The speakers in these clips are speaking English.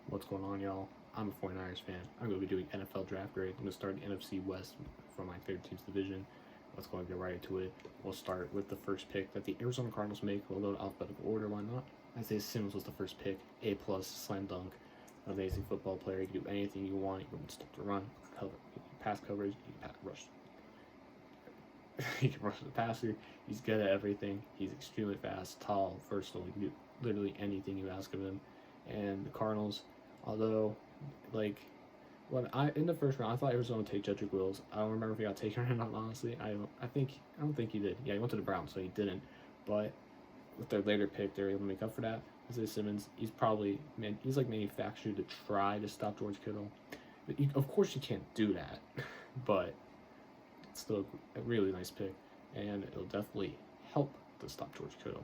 What's going on, y'all? I'm a 49ers fan. I'm going to be doing NFL draft grade. I'm going to start the NFC West from my favorite team's division. Let's go and get right into it. We'll start with the first pick that the Arizona Cardinals make. We'll go in alphabetical order, why not? Isaiah Simmons was the first pick. A+, slam dunk. Amazing football player. You can do anything you want. You can stop the run, cover, pass coverage, you can rush. He can rush the passer. He's good at everything. He's extremely fast, tall, versatile. He can do literally anything you ask of him. And the Cardinals, although, like, when in the first round, I thought Arizona would take Jedrick Wills. I don't remember if he got taken or not. Honestly, I don't think he did. Yeah, he went to the Browns, so he didn't. But with their later pick, they're able to make up for that. Isaiah Simmons, he's like manufactured to try to stop George Kittle. But of course, you can't do that. But it's still a really nice pick, and it'll definitely help to stop George Kittle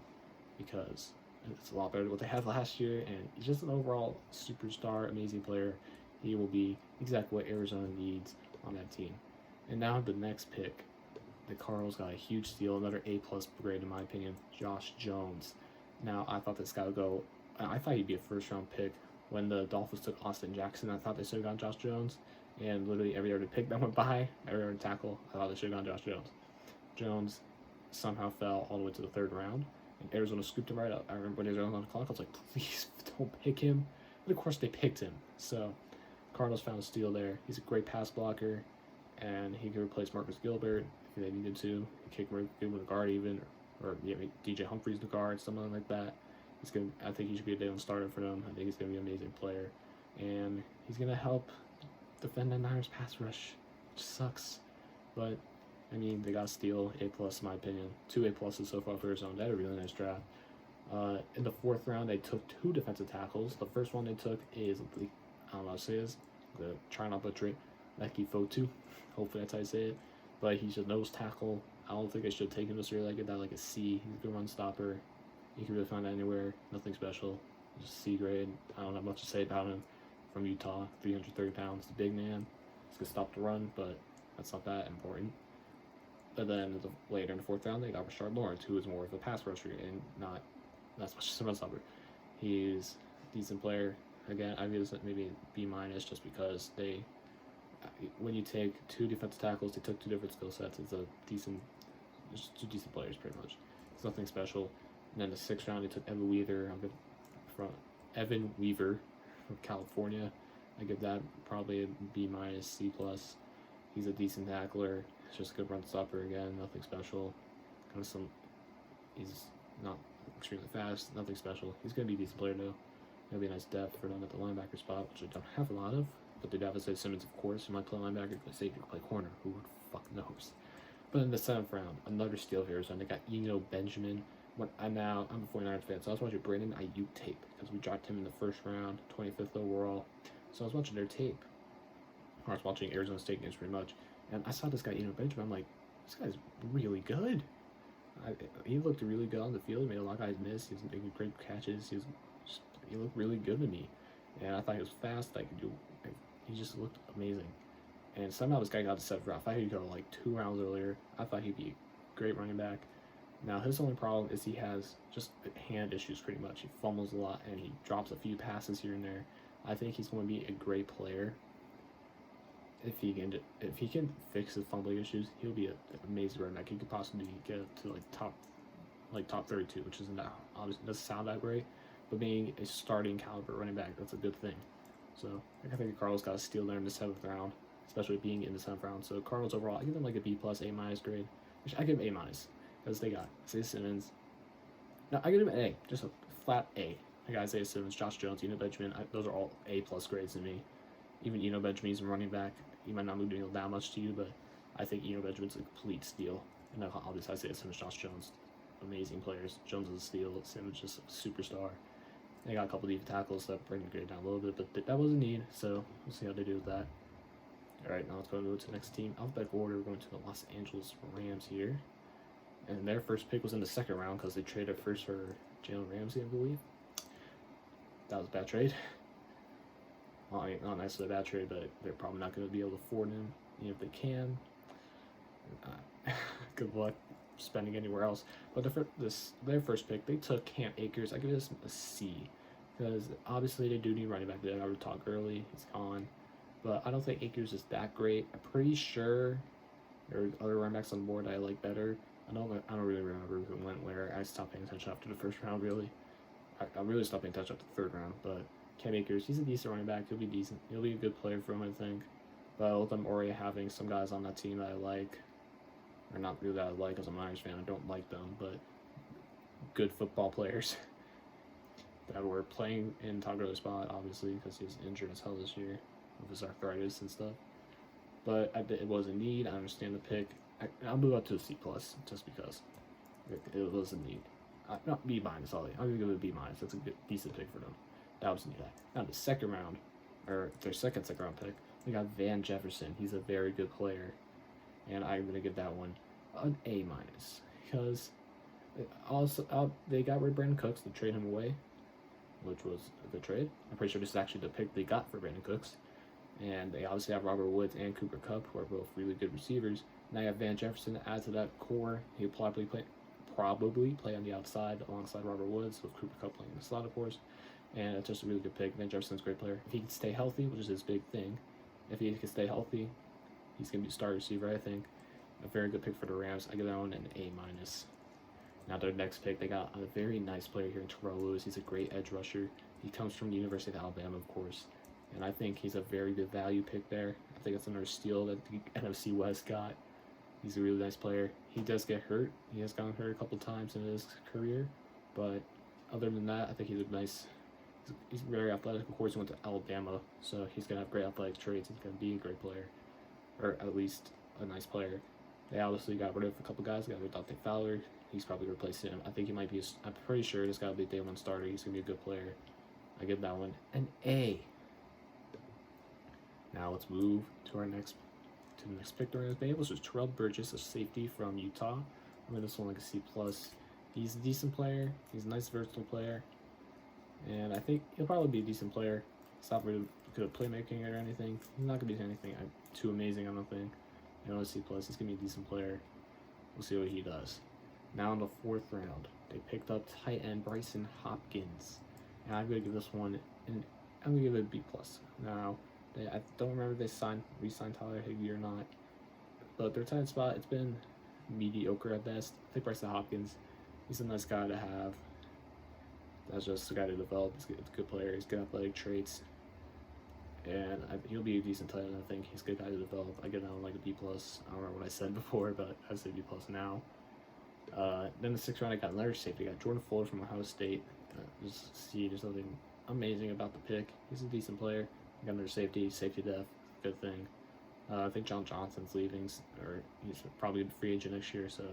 because it's a lot better than what they had last year, and he's just an overall superstar, amazing player. He will be exactly what Arizona needs on that team. And now the next pick, the Cardinals got a huge steal, another A+ grade in my opinion, Josh Jones. Now, I thought this guy would go, I thought he'd be a first-round pick. When the Dolphins took Austin Jackson, I thought they should have gone Josh Jones. And literally every other pick that went by, every other tackle, I thought they should have gone Josh Jones. Jones somehow fell all the way to the third round, and Arizona scooped him right up. I remember when Arizona was on the clock, I was like, please don't pick him. But of course they picked him. So Cardinals found a steal there. He's a great pass blocker, and he could replace Marcus Gilbert if they needed to. He could give him a guard even, or yeah, DJ Humphries the guard, something like that. I think he should be a day one starter for them. I think he's gonna be an amazing player, and he's gonna help defend the Niners pass rush, which sucks. But I mean, they got a steal, A+, in my opinion. 2 A+ so far for Arizona. They had a really nice draft. In the fourth round, they took 2 defensive tackles. The first one they took is, I don't know how to say this, try not to butcher it, Leki Fotu. Hopefully that's how you say it. But he's a nose tackle. I don't think I should have taken him this year. I get that like a C. He's a good run stopper. You can really find that anywhere. Nothing special. Just C grade. I don't have much to say about him. From Utah, 330 pounds, the big man. He's going to stop the run, but that's not that important. But then later in the fourth round, they got Rashard Lawrence, who is more of a pass rusher and not as much as a run stopper. He's a decent player. Again, I give this maybe B- just because when you take 2 defensive tackles, they took 2 different skill sets. It's just 2 decent players pretty much. It's nothing special. And then the 6th round, they took Evan Weaver from California. I give that probably a B-, C+. He's a decent tackler. He's just a good run stopper again. Nothing special. He's not extremely fast. Nothing special. He's gonna be a decent player though. It'll be a nice depth for them at the linebacker spot, which I don't have a lot of. But they do have Isaiah Simmons, of course, who might play linebacker, play safety, play corner. Who would fuck knows? But in the 7th round, another steal here. So they got Eno Benjamin. I'm a 49ers fan, so I was watching Brandon Aiyuk tape because we dropped him in the 1st round, 25th overall. So I was watching their tape. Or I was watching Arizona State games pretty much. And I saw this guy, Eno Benjamin. I'm like, this guy's really good. He looked really good on the field. He made a lot of guys miss. He was making great catches. He looked really good to me. And I thought he was fast. He just looked amazing. And somehow this guy got the 7th round. I thought he'd go like 2 rounds earlier. I thought he'd be a great running back. Now, his only problem is he has just hand issues pretty much. He fumbles a lot, and he drops a few passes here and there. I think he's going to be a great player. If he can fix his fumbling issues, he'll be an amazing running back. He could possibly get to top 32, which isn't that obviously doesn't sound that great, but being a starting caliber running back, that's a good thing. So I think the Cardinals got a steal there in the 7th round, especially being in the 7th round. So Cardinals overall, I give them like a B+, A- grade. Which I give A-. Because they got Isaiah Simmons. No, I give him an A, just a flat A. I got Isaiah Simmons, Josh Jones, Eno Benjamin. Those are all A+ grades to me. Even Eno Benjamin's a running back. He might not move the needle that much to you, but I think Eno Benjamin's a complete steal. And then obviously Isaiah Simmons, Josh Jones, amazing players. Jones is a steal. Simmons just a superstar. They got a couple of tackles that bring the grade down a little bit, but that was a need. So we'll see how they do with that. All right, now let's go to the next team. Alphabetical order. We're going to the Los Angeles Rams here. And their first pick was in the 2nd round because they traded first for Jalen Ramsey, I believe. That was a bad trade. Well, I mean, not necessarily a bad trade, but they're probably not going to be able to afford him, even if they can. Good luck spending anywhere else. But their first pick, they took Cam Akers. I give this a C. because obviously they do need running back. They got Todd Gurley, he's gone, but I don't think Akers is that great. I'm pretty sure there are other running backs on the board I like better. I don't really remember who went where. I stopped paying attention after the first round, really. I really stopped paying attention after the third round, but Cam Akers, he's a decent running back. He'll be decent. He'll be a good player for him, I think. But with them already having some guys on that team that I like, or not really that I like, as I'm an Irish fan, I don't like them, but good football players that were playing in Todd Gurley's spot, obviously, because he was injured as hell this year with his arthritis and stuff. But it was a need. I understand the pick. I'll move up to a C+, just because it was a need. Not B-, I'm going to give it a B-. That's a good, decent pick for them. That was a need. Now, the second round, or their second round pick, we got Van Jefferson. He's a very good player, and I'm going to give that one an A-, because also they got rid of Brandon Cooks to trade him away, which was a good trade. I'm pretty sure this is actually the pick they got for Brandon Cooks. And they obviously have Robert Woods and Cooper Kupp, who are both really good receivers. Now you have Van Jefferson to add to that core. He'll probably play on the outside alongside Robert Woods, with Cooper Kupp playing in the slot, of course. And it's just a really good pick. Van Jefferson's a great player. If he can stay healthy, which is his big thing, if he can stay healthy, he's going to be a star receiver, I think. A very good pick for the Rams. I give that one an A-. Now their next pick, they got a very nice player here in Terrell Lewis. He's a great edge rusher. He comes from the University of Alabama, of course. And I think he's a very good value pick there. I think it's another steal that the NFC West got. He's a really nice player. He does get hurt. He has gotten hurt a couple times in his career. But other than that, I think he's a nice... He's very athletic. Of course, he went to Alabama, so he's going to have great athletic traits. He's going to be a great player. Or at least a nice player. They obviously got rid of a couple guys. They got rid of Dante Fowler. He's probably replacing him. I think he might be... I'm pretty sure this guy will be a day one starter. He's going to be a good player. I give that one an A. Now let's move to the next pick during this day, which was Terrell Burgess, a safety from Utah. I'm going to this one like a C+. He's a decent player. He's a nice, versatile player. And I think he'll probably be a decent player. He's not really good at playmaking or anything. He's not going to be anything too amazing, I don't think. A C+. He's going to be a decent player. We'll see what he does. Now in the fourth round, they picked up tight end Brycen Hopkins. And I'm going to give this one I'm going to give it a B+. Now, I don't remember if they re-signed Tyler Higbee or not. But their tight end spot, it's been mediocre at best. I think Brycen Hopkins, he's a nice guy to have. That's just a guy to develop. He's a good player. He's good athletic traits. And he'll be a decent tight end, I think. He's a good guy to develop. I give that one like a B+. I don't remember what I said before, but I say B+ now. Then the sixth round, I got another safety. I got Jordan Fuller from Ohio State. There's nothing amazing about the pick. He's a decent player. I got another safety depth, good thing. I think Jauan Johnston's leaving, or he's probably a free agent next year, so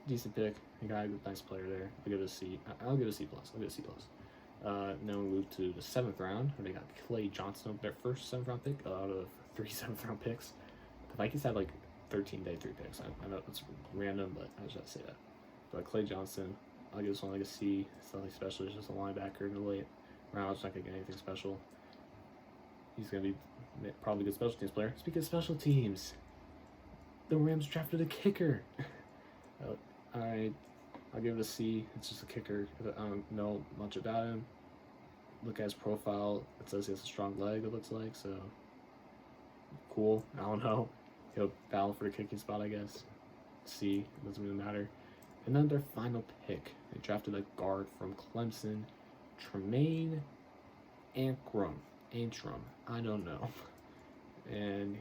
decent pick. I got a nice player there. I'll give it a C. I'll give it a C+. I'll give it a C+. Then we move to the seventh round, where they got Clay Johnston, their first 7th round pick out of 3 7th round picks. The Vikings had like 13 day 3 picks. I know it's random, but I just have to say that. But Clay Johnston, I'll give this one like a C. It's nothing special. It's just a linebacker in the late round. It's not going to get anything special. He's going to be probably a good special teams player. Speaking of special teams, the Rams drafted a kicker. I'll give it a C. It's just a kicker. I don't know much about him. Look at his profile. It says he has a strong leg, it looks like, so cool. I don't know. He'll battle for the kicking spot, I guess. C. Doesn't really matter. And then their final pick, they drafted a guard from Clemson, Tremayne Anchrum. I don't know. And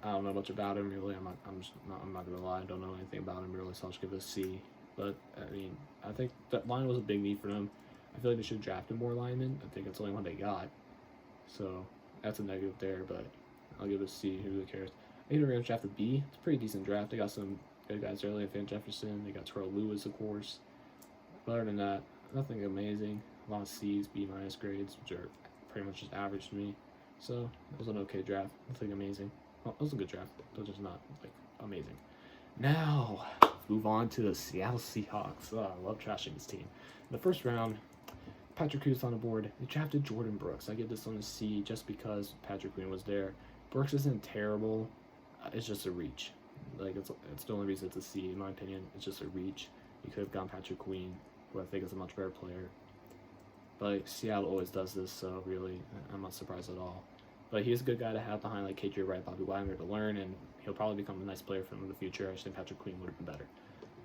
I don't know much about him really. I'm not gonna lie. I don't know anything about him really, so I'll just give it a C. But I mean, I think that line was a big need for them. I feel like they should have drafted more linemen. I think it's the only one they got. So that's a negative there, but I'll give it a C. Who really cares? I think the Rams drafted B. It's a pretty decent draft. They got some good guys early. Van Jefferson. They got Terrell Lewis, of course. But other than that, nothing amazing. A lot of C's, B- grades, which are pretty much just average to me. So it was an okay draft. Nothing amazing. Well, it was a good draft, but just not like amazing. Now, move on to the Seattle Seahawks. I love trashing this team. In the first round, Patrick Queen's on the board. They drafted Jordyn Brooks. I give this one a C just because Patrick Queen was there. Brooks isn't terrible. It's just a reach. Like it's the only reason it's a C in my opinion. It's just a reach. You could have gone Patrick Queen, who I think is a much better player. But Seattle always does this, so really, I'm not surprised at all. But he's a good guy to have behind like KJ Wright, Bobby Wagner to learn, and he'll probably become a nice player for them in the future. I just think Patrick Queen would have been better.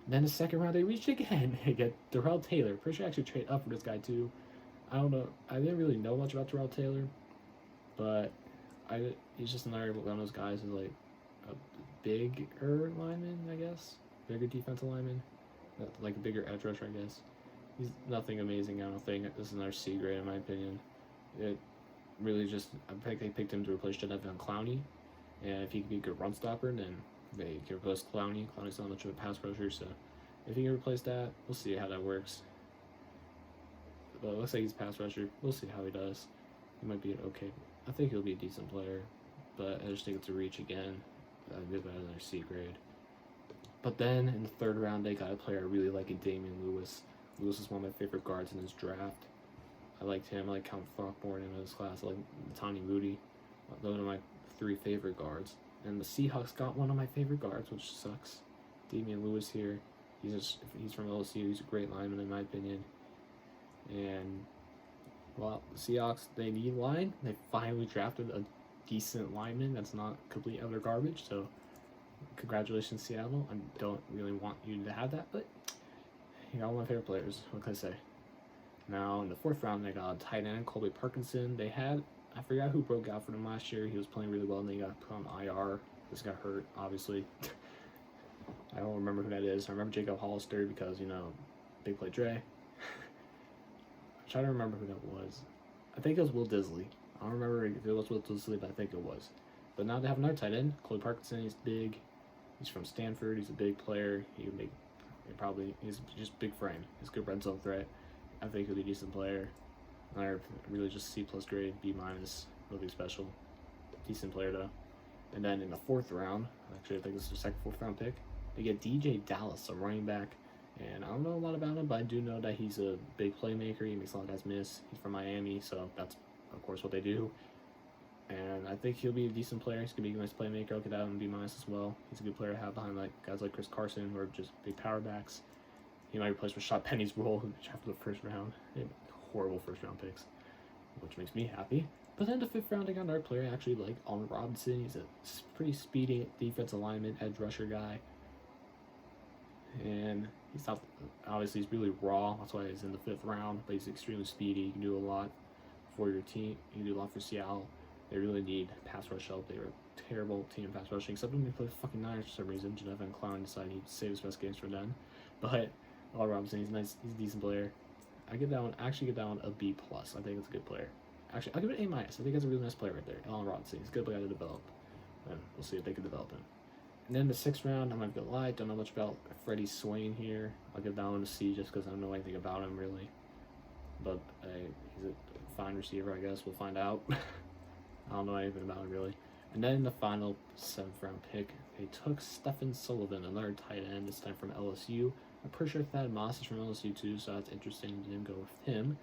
And then the second round, they reached again. They get Darrell Taylor. Pretty sure I actually trade up for this guy too. I don't know. I didn't really know much about Darrell Taylor, but he's just another one of those guys who's like a bigger lineman, I guess. Bigger defensive lineman. Like a bigger edge rusher, I guess. He's nothing amazing, I don't think. This is another C grade, in my opinion. It really just, they picked him to replace Javon Clowney. And if he can be a good run stopper, then they can replace Clowney. Clowney's not much of a pass rusher, so if he can replace that, we'll see how that works. But it looks like he's a pass rusher. We'll see how he does. He might be an okay. I think he'll be a decent player, but I just think it's a reach again. I'd give that another C grade. But then in the third round, they got a player I really like in Damien Lewis. Lewis is one of my favorite guards in his draft. I liked him. I like Count Throckmorton in his class. I like Tony Moody. Those are my 3 favorite guards. And the Seahawks got one of my favorite guards, which sucks. Damien Lewis here. He's from LSU. He's a great lineman in my opinion. And well, the Seahawks, they need line. They finally drafted a decent lineman that's not complete utter garbage. So congratulations, Seattle. I don't really want you to have that, but you got one of my favorite players. What can I say? Now in the 4th round, they got a tight end, Colby Parkinson. I forgot who broke out for them last year. He was playing really well, and then he got put on IR. This got hurt, obviously. I don't remember who that is. I remember Jacob Hollister because, Big Play Dre. I'm trying to remember who that was. I think it was Will Disley. I don't remember if it was Will Disley, but I think it was. But now they have another tight end, Colby Parkinson. He's big. He's from Stanford. He's a big player. He's just big frame. He's a good red zone threat. I think he'll be a decent player. Really just C+ grade, B-. Nothing special. Decent player though. And then in the 4th round, actually I think this is their 2nd, 4th round pick, they get DeeJay Dallas, a running back. And I don't know a lot about him, but I do know that he's a big playmaker. He makes a lot of guys miss. He's from Miami, so that's of course what they do. And I think he'll be a decent player. He's gonna be a nice playmaker. I'll get that on B- as well. He's a good player to have behind like guys like Chris Carson, who are just big power backs. He might replace Rashad Penny's role after the 1st round. Horrible 1st round picks, which makes me happy. But then the 5th round, I got another player I actually like, Alton Robinson. He's a pretty speedy defensive lineman, edge rusher guy. And he's not, obviously he's really raw. That's why he's in the 5th round. But he's extremely speedy. You can do a lot for your team. You can do a lot for Seattle. They really need pass rush help. They were a terrible team in pass rushing, except when they play the fucking Niners for some reason. Javon Clowney decided he'd save his best games for them. But Alton Robinson, he's nice. He's a decent player. I give that one a B+. I think it's a good player. Actually, I'll give it an A-. I think that's a really nice player right there. Alton Robinson. He's a good player to develop. And we'll see if they can develop him. And then the 6th round, I'm not gonna lie, don't know much about Freddie Swain here. I'll give that one a C just because I don't know anything about him really. But he's a fine receiver, I guess. We'll find out. I don't know anything about him really. And then the final 7th round pick, they took Stephen Sullivan, another tight end, this time from LSU. I'm pretty sure Thad Moss is from LSU too, so that's interesting. Didn't go with him,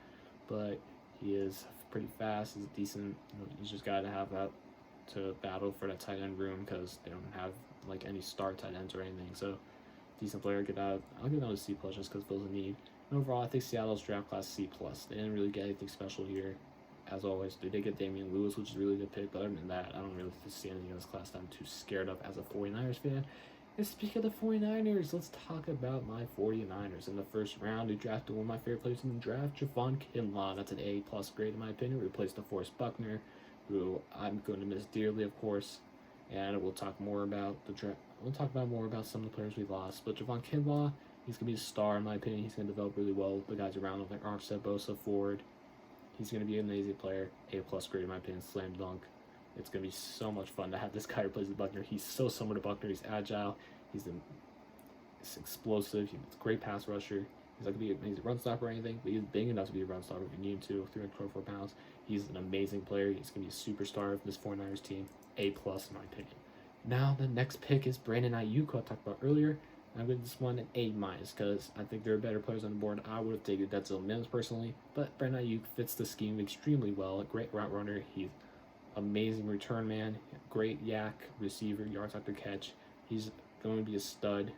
but he is pretty fast. He's decent. He's just got to have that to battle for that tight end room because they don't have like any star tight ends or anything. So decent player. I'll give that a C+ just because it fills a need. And overall, I think Seattle's draft class C+. They didn't really get anything special here. As always, they did get Damien Lewis, which is a really good pick, but other than that, I don't really see anything in this class that I'm too scared of as a 49ers fan. And speaking of the 49ers, let's talk about my 49ers. In the 1st round, we drafted one of my favorite players in the draft, Javon Kinlaw. That's an A+ grade in my opinion. We replaced DeForest Buckner, who I'm going to miss dearly, of course. And we'll talk more about the draft. We'll talk about more about some of the players we lost. But Javon Kinlaw, he's going to be a star in my opinion. He's going to develop really well with the guys around him, like Armstead, Bosa, Ford. He's going to be an amazing player. A+ grade in my opinion, slam dunk. It's going to be so much fun to have this guy replace Buckner. He's so similar to Buckner. He's agile. He's explosive. He's a great pass rusher. He's not going to be a run stopper or anything, but he's big enough to be a run stopper if you need him to. 324 pounds. He's an amazing player. He's going to be a superstar of this 49ers team. A+ in my opinion. Now the next pick is Brandon Aiyuk, who I talked about earlier. I'm giving this one an A- because I think there are better players on the board. I would have taken Denzel Mims personally, but Brandon Aiyuk fits the scheme extremely well. A great route runner. He's amazing return man. Great yak receiver, yards after catch. He's going to be a stud.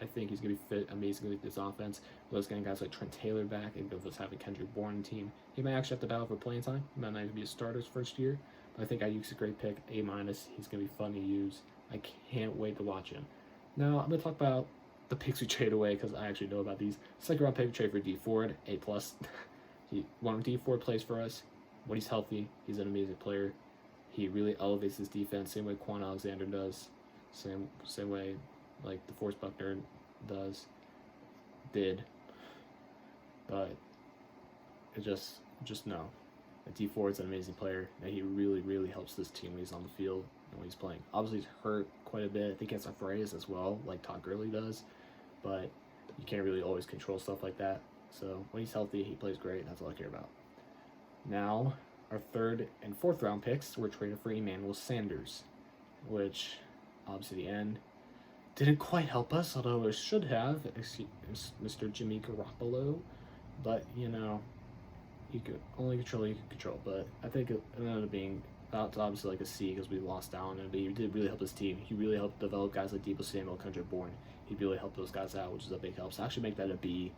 I think he's going to fit amazingly with this offense. With us getting guys like Trent Taylor back, and with us having Kendrick Bourne on the team, he might actually have to battle for playing time. He might not even be a starter his first year. But I think Aiyuk's a great pick, A-. He's going to be fun to use. I can't wait to watch him. Now, I'm going to talk about the picks we trade away, because I actually know about these. Second round pick trade for Dee Ford, A+. When Dee Ford plays for us, when he's healthy, he's an amazing player. He really elevates his defense, same way Quan Alexander does. Same way like DeForest Buckner did. But it just no. Dee Ford's an amazing player, and he really, really helps this team when he's on the field and when he's playing. Obviously, he's hurt quite a bit. I think he has arthritis as well, like Todd Gurley does. But you can't really always control stuff like that. So when he's healthy, he plays great. That's all I care about. Now, our third and fourth round picks were traded for Emmanuel Sanders, which obviously the end didn't quite help us, although it should have, Mr. Jimmy Garoppolo. But, you could only control you can control. But I think it ended up being that's obviously like a C because we lost out on it, but he did really help his team. He really helped develop guys like Deebo Samuel, Kendrick Bourne. He really helped those guys out, which is a big help. So I actually make that a B.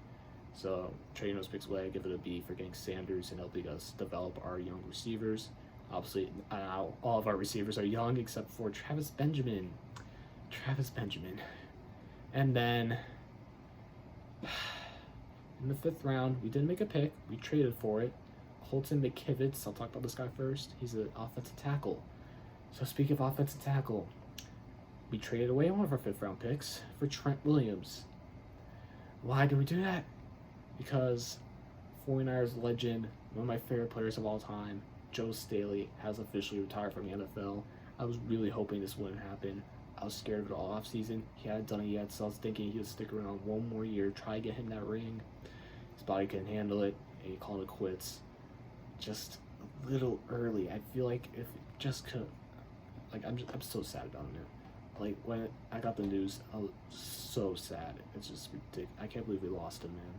So trading those picks away, I give it a B for getting Sanders and helping us develop our young receivers. Obviously, all of our receivers are young except for Travis Benjamin. And then in the fifth round, we didn't make a pick. We traded for it. Colton McKivitz, I'll talk about this guy first. He's an offensive tackle. So speaking of offensive tackle, we traded away one of our fifth round picks for Trent Williams. Why did we do that? Because 49ers legend, one of my favorite players of all time, Joe Staley, has officially retired from the NFL. I was really hoping this wouldn't happen. I was scared of it all offseason. He hadn't done it yet, so I was thinking he would stick around one more year, try to get him that ring. His body couldn't handle it, and he called it quits. Just a little early. I feel like if it just could, like, I'm so sad about it. Like, when I got the news, I was so sad. It's just ridiculous. I can't believe we lost him, man.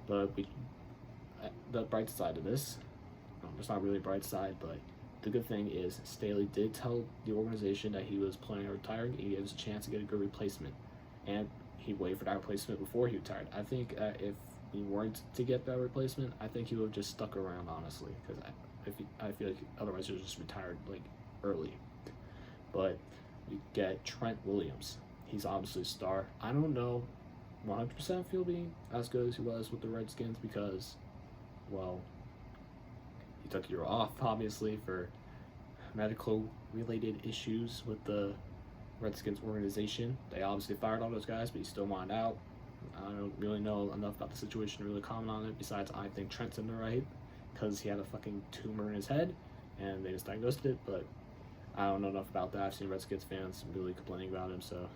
But the bright side of this, it's not really a bright side, but the good thing is Staley did tell the organization that he was planning on retiring. He gave us a chance to get a good replacement, and he waited for that replacement before he retired. I think if we weren't to get that replacement, I think he would have just stuck around, honestly, because I feel like otherwise he would have just retired like early. But we get Trent Williams. He's obviously a star. I don't know 100% if he'll be as good as he was with the Redskins because, well, he took a year off, obviously, for medical-related issues with the Redskins organization. They obviously fired all those guys, but he still wanted out. I don't really know enough about the situation to really comment on it, besides I think Trent's in the right because he had a fucking tumor in his head, and they just diagnosed it, but I don't know enough about that. I've seen Redskins fans really complaining about him, so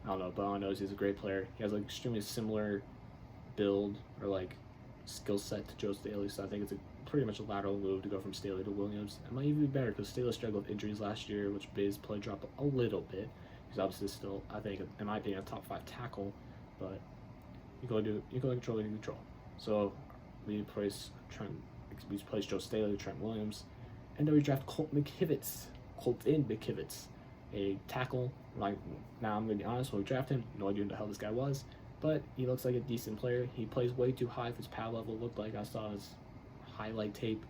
I don't know. But all I know is he's a great player. He has like extremely similar build or like skill set to Joe Staley, so I think it's pretty much a lateral move to go from Staley to Williams. It might even be better because Staley struggled with injuries last year, which made his play drop a little bit. He's obviously still, I think, in my opinion, a top 5 tackle, but you go control. So we place Joe Staley, Trent Williams, and then we draft Colton McKivitz, a tackle. Like, now I'm gonna be honest, when we drafted him, no idea who the hell this guy was, but he looks like a decent player. He plays way too high for his pad level. Looked like I saw his highlight tape,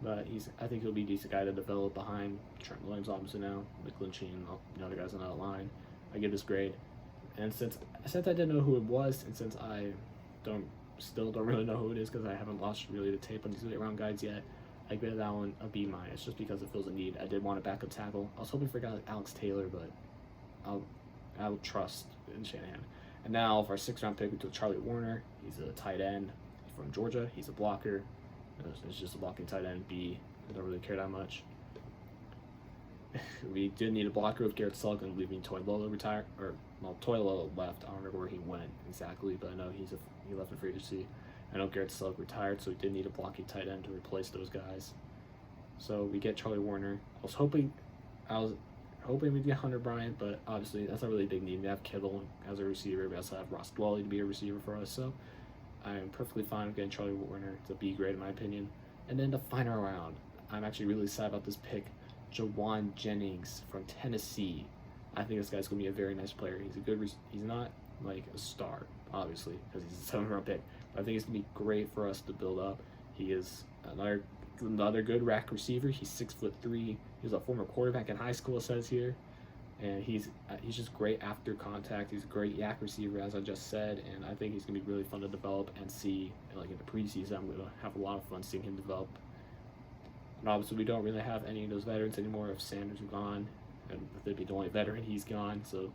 but I think he'll be a decent guy to develop behind Trent Williams, obviously now, McGlinchey and the other guys on that line. I give this grade, and since I didn't know who it was, and since I still don't really know who it is because I haven't watched really the tape on these late round guides yet, I give that one a B-, just because it feels a need. I did want a backup tackle. I was hoping for a guy like Alex Taylor, but I'll trust in Shanahan. And now for our 6th round pick, we took Charlie Woerner. He's a tight end. He's from Georgia. He's a blocker. It's just a blocking tight end. B. I don't really care that much. We did need a blocker with Garrett Sullivan leaving Toilolo retired, or well, Toilolo left. I don't remember where he went exactly, but I know he left in free agency. I know Garrett Sullivan retired, so we did need a blocking tight end to replace those guys. So we get Charlie Woerner. I was hoping we'd get Hunter Bryant, but obviously that's not really a big need. We have Kittle as a receiver. We also have Ross Dwelly to be a receiver for us, so I am perfectly fine with getting Charlie Woerner. It's a B grade in my opinion. And then the final round, I'm actually really sad about this pick. Jauan Jennings from Tennessee. I think this guy's going to be a very nice player. He's not like a star, obviously, because he's a 7th-round pick. But I think it's gonna be great for us to build up. He is another good rack receiver. He's 6'3". He was a former quarterback in high school, it says here, and he's just great after contact. He's a great yak receiver, as I just said, and I think he's gonna be really fun to develop and see. Like in the preseason, I'm gonna have a lot of fun seeing him develop. And obviously, we don't really have any of those veterans anymore. If Sanders are gone, and if they'd be the only veteran, he's gone. So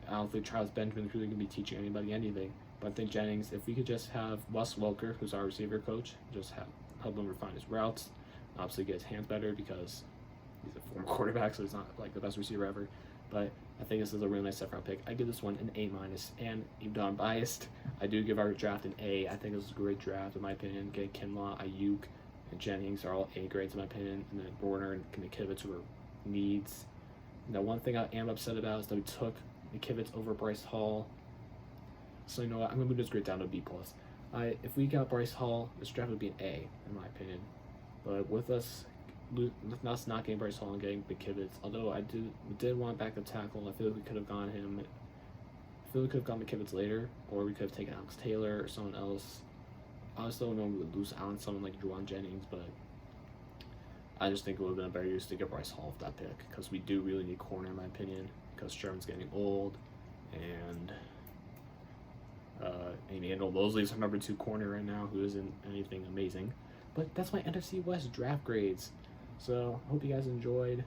I don't think Charles Benjamin's really gonna be teaching anybody anything. But I think Jennings, if we could just have Wes Welker, who's our receiver coach, just help him refine his routes, obviously get his hands better because he's a former quarterback, so he's not like the best receiver ever. But I think this is a really nice 7th-round pick. I give this one an A-. And even though I'm biased, I do give our draft an A. I think it was a great draft, in my opinion. Getting Kinlaw, Aiyuk, and Jennings are all A grades, in my opinion. And then Woerner and McKivitz were needs. Now, one thing I am upset about is that we took McKivitz over Bryce Hall. So, you know what? I'm going to move this grade down to B+. If we got Bryce Hall, this draft would be an A, in my opinion. But with us not getting Bryce Hall and getting McKivitz, although I did want backup tackle, I feel like we could have gone him. I feel we could have gone McKivitz later, or we could have taken Alex Taylor or someone else. I still don't know we would lose out on someone like Jauan Jennings, but I just think it would have been a better use to get Bryce Hall with that pick, because we do really need corner, in my opinion, because Sherman's getting old, and Randall Mosley's our number 2 corner right now, who isn't anything amazing. But that's my NFC West draft grades. So I hope you guys enjoyed.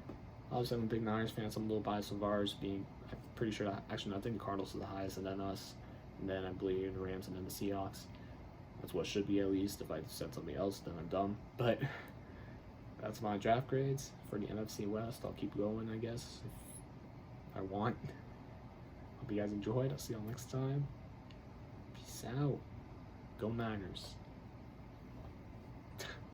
Obviously, I'm a big Niners fan, so I'm a little biased of ours being, I'm pretty sure, actually, I think the Cardinals are the highest, and then us, and then I believe the Rams, and then the Seahawks. That's what should be, at least. If I said something else, then I'm dumb. But that's my draft grades for the NFC West. I'll keep going, I guess, if I want. Hope you guys enjoyed. I'll see y'all next time. Peace out. Go Niners.